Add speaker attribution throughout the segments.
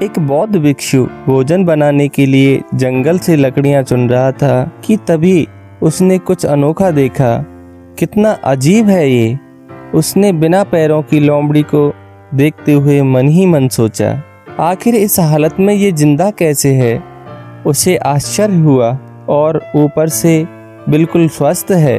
Speaker 1: एक बौद्ध भिक्षु भोजन बनाने के लिए जंगल से लकड़ियां चुन रहा था कि तभी उसने कुछ अनोखा देखा। कितना अजीब है ये, उसने बिना पैरों की लोमड़ी को देखते हुए मन ही मन सोचा। आखिर इस हालत में ये जिंदा कैसे है। उसे आश्चर्य हुआ और ऊपर से बिल्कुल स्वस्थ है।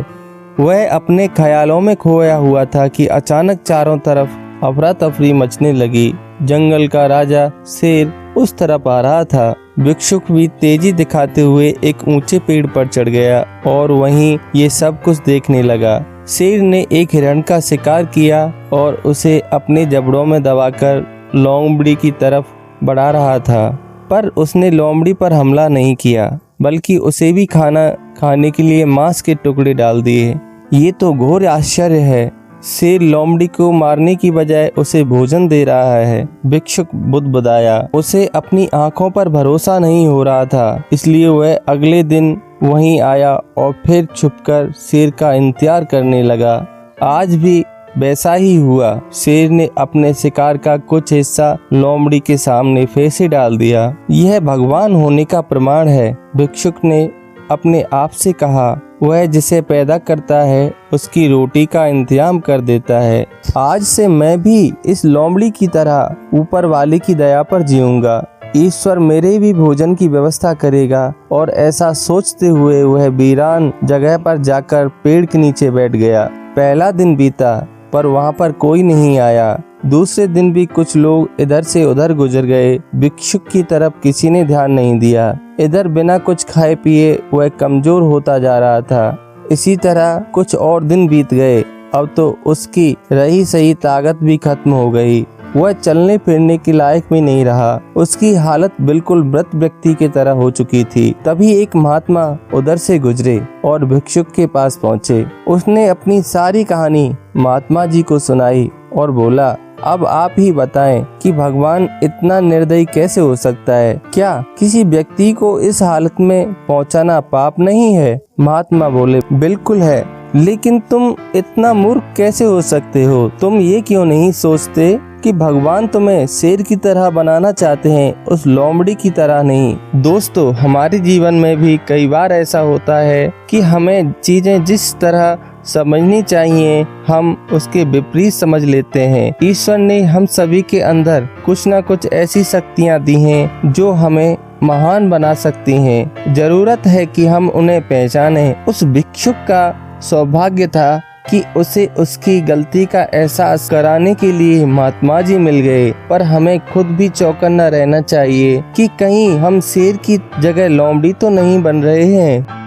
Speaker 1: वह अपने ख्यालों में खोया हुआ था कि अचानक चारों तरफ अफरा तफरी मचने लगी। जंगल का राजा शेर उस तरफ आ रहा था। भिक्षुक भी तेजी दिखाते हुए एक ऊंचे पेड़ पर चढ़ गया और वहीं ये सब कुछ देखने लगा। शेर ने एक हिरण का शिकार किया और उसे अपने जबड़ों में दबाकर लोमड़ी की तरफ बढ़ा रहा था, पर उसने लोमड़ी पर हमला नहीं किया, बल्कि उसे भी खाना खाने के लिए मांस के टुकड़े डाल दिए। ये तो घोर आश्चर्य है। शेर लोमड़ी को मारने की बजाय उसे भोजन दे रहा है। भिक्षुक बुदबुदाया। उसे अपनी आंखों पर भरोसा नहीं हो रहा था, इसलिए वह अगले दिन वहीं आया और फिर छुपकर शेर का इंतजार करने लगा। आज भी वैसा ही हुआ। शेर ने अपने शिकार का कुछ हिस्सा लोमड़ी के सामने फिर से डाल दिया। यह भगवान होने का प्रमाण है, भिक्षुक ने अपने आप से कहा। वह जिसे पैदा करता है उसकी रोटी का इंतजाम कर देता है। आज से मैं भी इस लोमड़ी की तरह ऊपर वाले की दया पर जीऊंगा। ईश्वर मेरे भी भोजन की व्यवस्था करेगा। और ऐसा सोचते हुए वह वीरान जगह पर जाकर पेड़ के नीचे बैठ गया। पहला दिन बीता, पर वहाँ पर कोई नहीं आया। दूसरे दिन भी कुछ लोग इधर से उधर गुजर गए। भिक्षुक की तरफ किसी ने ध्यान नहीं दिया। इधर बिना कुछ खाए पिए वह कमजोर होता जा रहा था। इसी तरह कुछ और दिन बीत गए। अब तो उसकी रही सही ताकत भी खत्म हो गई। वह चलने फिरने के लायक भी नहीं रहा। उसकी हालत बिल्कुल मृत व्यक्ति की तरह हो चुकी थी। तभी एक महात्मा उधर से गुजरे और भिक्षुक के पास पहुँचे। उसने अपनी सारी कहानी महात्मा जी को सुनाई और बोला, अब आप ही बताएं कि भगवान इतना निर्दयी कैसे हो सकता है। क्या किसी व्यक्ति को इस हालत में पहुंचाना पाप नहीं है। महात्मा बोले, बिल्कुल है, लेकिन तुम इतना मूर्ख कैसे हो सकते हो। तुम ये क्यों नहीं सोचते कि भगवान तुम्हें शेर की तरह बनाना चाहते हैं, उस लोमड़ी की तरह नहीं। दोस्तों, हमारे जीवन में भी कई बार ऐसा होता है कि हमें चीजें जिस तरह समझनी चाहिए हम उसके विपरीत समझ लेते हैं। ईश्वर ने हम सभी के अंदर कुछ न कुछ ऐसी शक्तियाँ दी हैं जो हमें महान बना सकती हैं। जरूरत है कि हम उन्हें पहचानें। उस भिक्षुक का सौभाग्य था कि उसे उसकी गलती का एहसास कराने के लिए महात्मा जी मिल गए। पर हमें खुद भी चौकन्ना रहना चाहिए कि कहीं हम शेर की जगह लोमड़ी तो नहीं बन रहे हैं।